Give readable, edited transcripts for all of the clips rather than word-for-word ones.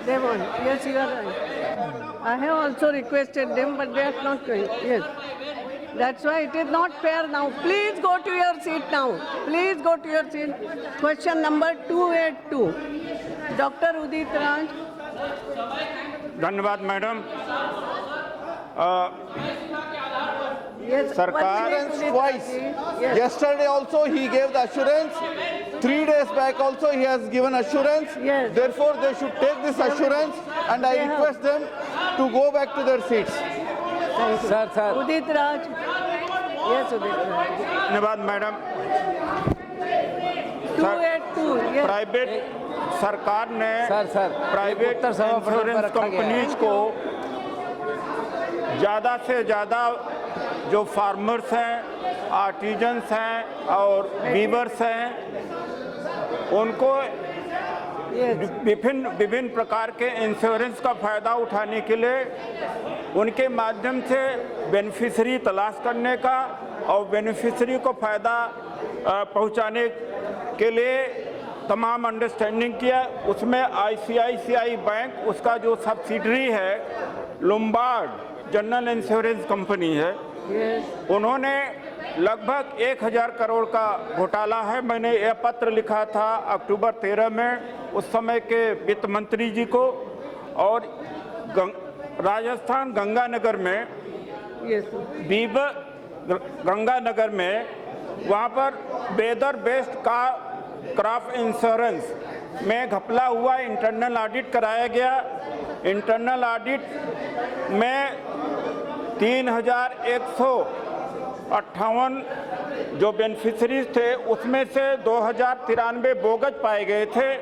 They won't. Yes, you are right. I have also requested them, but they are not going. Yes. That's why it is not fair now. Please go to your seat now. Please go to your seat. Question number 282. Dr. Udit Raj. धन्यवाद madam. Yes. Sarkar Twice. Yes. Yesterday also he gave the assurance. 3 days back also he has given assurance. Yes. Therefore they should take this assurance, and I request them to go back to their seats. Thank you. Sir. Udit Raj. Yes, Udit Raj. धन्यवाद madam. 282. Yes. Private सरकार ने sir, private उत्तर सभा पर insurance रखा गया है। Companies को ज़्यादा से ज़्यादा जो फार्मर्स हैं, आर्टिजन्स हैं और वीवर्स हैं, उनको विभिन्न प्रकार के इंश्योरेंस का फ़ायदा उठाने के लिए उनके माध्यम से बेनिफिशरी तलाश करने का और बेनिफिशरी को फ़ायदा पहुंचाने के लिए तमाम अंडरस्टैंडिंग किया। उसमें आईसीआईसीआई बैंक, उसका जो सब्सिडरी है लोम्बार्ड जनरल इंश्योरेंस कंपनी है, उन्होंने लगभग 1000 करोड़ का घोटाला है। मैंने यह पत्र लिखा था अक्टूबर 13 में उस समय के वित्त मंत्री जी को, और राजस्थान गंगानगर में गंगानगर में वहाँ पर वेदर बेस्ड का क्रॉप इंश्योरेंस में घपला हुआ इंटरनल ऑडिट कराया गया। इंटरनल ऑडिट में 3158 जो बेनिफिशरीज थे उसमें से 2093 बोगस पाए गए थे,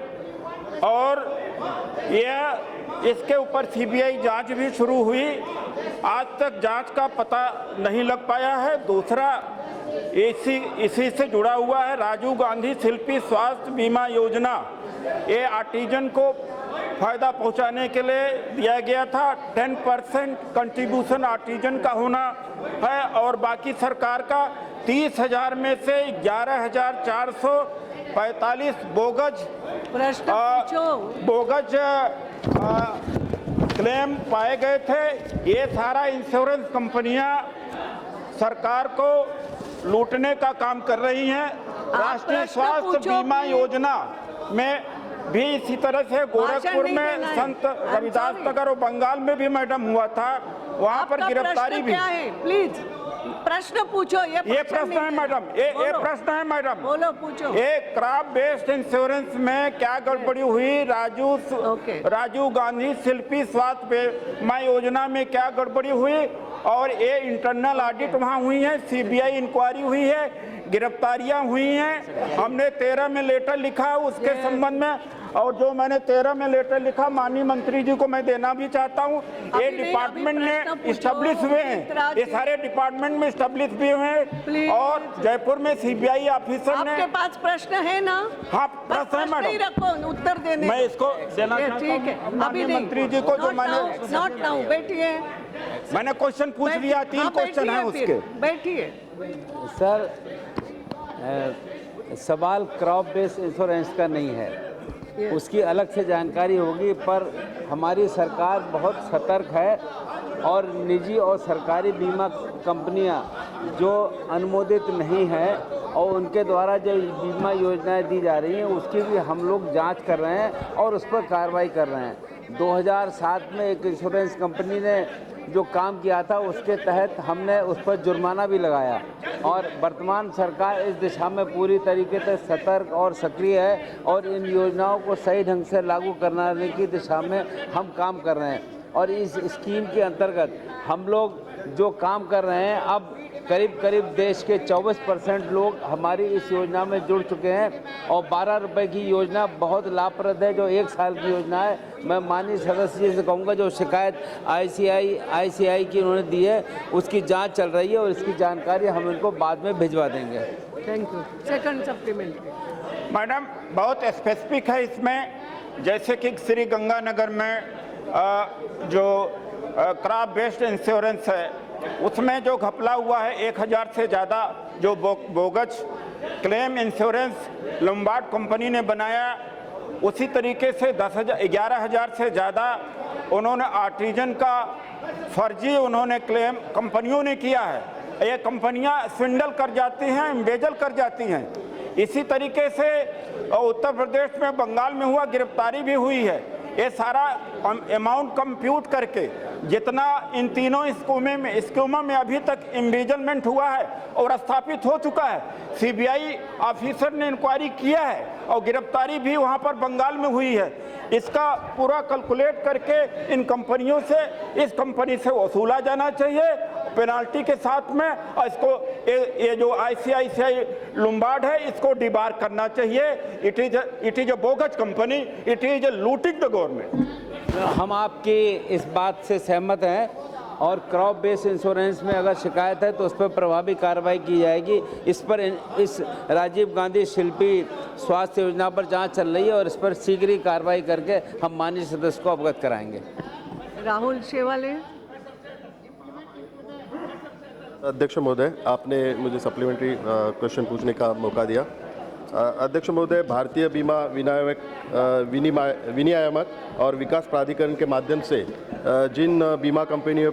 और यह इसके ऊपर सीबीआई जांच भी शुरू हुई। आज तक जांच का पता नहीं लग पाया है। दूसरा इसी से जुड़ा हुआ है राजीव गांधी शिल्पी स्वास्थ्य बीमा योजना। ये आर्टिजन को फ़ायदा पहुंचाने के लिए दिया गया था। 10% कंट्रीब्यूशन आर्टिजन का होना है और बाकी सरकार का 30,000 में से 11,445 बोगस क्लेम पाए गए थे। ये सारा इंश्योरेंस कंपनियां सरकार को लूटने का काम कर रही हैं। राष्ट्रीय स्वास्थ्य बीमा योजना में भी इसी तरह से गोरखपुर में संत रविदास नगर और बंगाल में भी मैडम हुआ था, वहाँ पर गिरफ्तारी भी। प्लीज प्रश्न पूछो। ये प्रश्न है मैडम, ये प्रश्न है मैडम। बोलो, पूछो। ये क्रॉप बेस्ड इंश्योरेंस में क्या गड़बड़ी हुई? राजीव गांधी शिल्पी स्वास्थ्य बीमा योजना में क्या गड़बड़ी हुई? और ये इंटरनल ऑडिट वहाँ हुई है, सीबीआई इंक्वायरी हुई है, गिरफ्तारियां हुई हैं। हमने 13 में लेटर लिखा उसके संबंध में, और जो मैंने 13 में लेटर लिखा माननीय मंत्री जी को मैं देना भी चाहता हूँ। ये डिपार्टमेंट में इस्टेब्लिश हुए हैं, ये सारे डिपार्टमेंट में इस्टेब्लिश भी हुए हैं, और जयपुर में सीबीआई ऑफिसर ने। आपके पास प्रश्न है ना? हाँ, प्रश्न है मैडम, रखो, उत्तर देने। मैं इसको देना चाहता हूँ माननीय मंत्री जी को। जो मैंने नॉट नाउ, बैठिए। मैंने क्वेश्चन पूछ लिया, 3 क्वेश्चन है उसके। बैठिए सर। सवाल क्रॉप बेस्ड इंश्योरेंस का नहीं है, उसकी अलग से जानकारी होगी, पर हमारी सरकार बहुत सतर्क है और निजी और सरकारी बीमा कंपनियां जो अनुमोदित नहीं हैं और उनके द्वारा जो बीमा योजनाएं दी जा रही हैं उसकी भी हम लोग जांच कर रहे हैं और उस पर कार्रवाई कर रहे हैं। 2007 में एक इंश्योरेंस कंपनी ने जो काम किया था उसके तहत हमने उस पर जुर्माना भी लगाया, और वर्तमान सरकार इस दिशा में पूरी तरीके से सतर्क और सक्रिय है और इन योजनाओं को सही ढंग से लागू करने की दिशा में हम काम कर रहे हैं। और इस स्कीम के अंतर्गत हम लोग जो काम कर रहे हैं, अब करीब देश के 24% लोग हमारी इस योजना में जुड़ चुके हैं, और 12 रुपये की योजना बहुत लाभप्रद है जो 1 साल की योजना है। मैं माननीय सदस्य जी से कहूँगा जो शिकायत आईसीआई की उन्होंने दी है उसकी जांच चल रही है और इसकी जानकारी हम इनको बाद में भिजवा देंगे। Thank you. Second supplementary madam बहुत स्पेसिफिक है इसमें, जैसे कि श्री गंगानगर में जो क्रॉप बेस्ड इंश्योरेंस है उसमें जो घपला हुआ है 1000 से ज़्यादा जो bogus claim insurance Lombard company ने बनाया, उसी तरीके से 11,000 से ज़्यादा उन्होंने आर्टिजन का फर्जी उन्होंने क्लेम कंपनियों ने किया है। ये कंपनियां स्विंडल कर जाती हैं, एम्बेजल कर जाती हैं। इसी तरीके से उत्तर प्रदेश में बंगाल में हुआ गिरफ्तारी भी हुई है। ये सारा अमाउंट कंप्यूट करके जितना इन तीनों स्कीमों में अभी तक एम्बेजलमेंट हुआ है और स्थापित हो चुका है, सीबीआई ऑफिसर ने इंक्वायरी किया है और गिरफ्तारी भी वहाँ पर बंगाल में हुई है। इसका पूरा कैलकुलेट करके इन कंपनियों से, इस कंपनी से वसूला जाना चाहिए पेनाल्टी के साथ में, और इसको ये जो ICICI लुम्बार्ड है इसको डिबार करना चाहिए। It is a bogus company, it is looting the government. हम आपकी इस बात से सहमत हैं और क्रॉप बेस्ड इंश्योरेंस में अगर शिकायत है तो उस पर प्रभावी कार्रवाई की जाएगी। इस राजीव गांधी शिल्पी स्वास्थ्य योजना पर जांच चल रही है और इस पर शीघ्र ही कार्रवाई करके हम माननीय सदस्य को अवगत कराएंगे। राहुल शेवाले। अध्यक्ष महोदय, आपने मुझे सप्लीमेंट्री क्वेश्चन पूछने का मौका दिया। अध्यक्ष महोदय, भारतीय बीमा विनियामक और विकास प्राधिकरण के माध्यम से जिन बीमा कंपनियों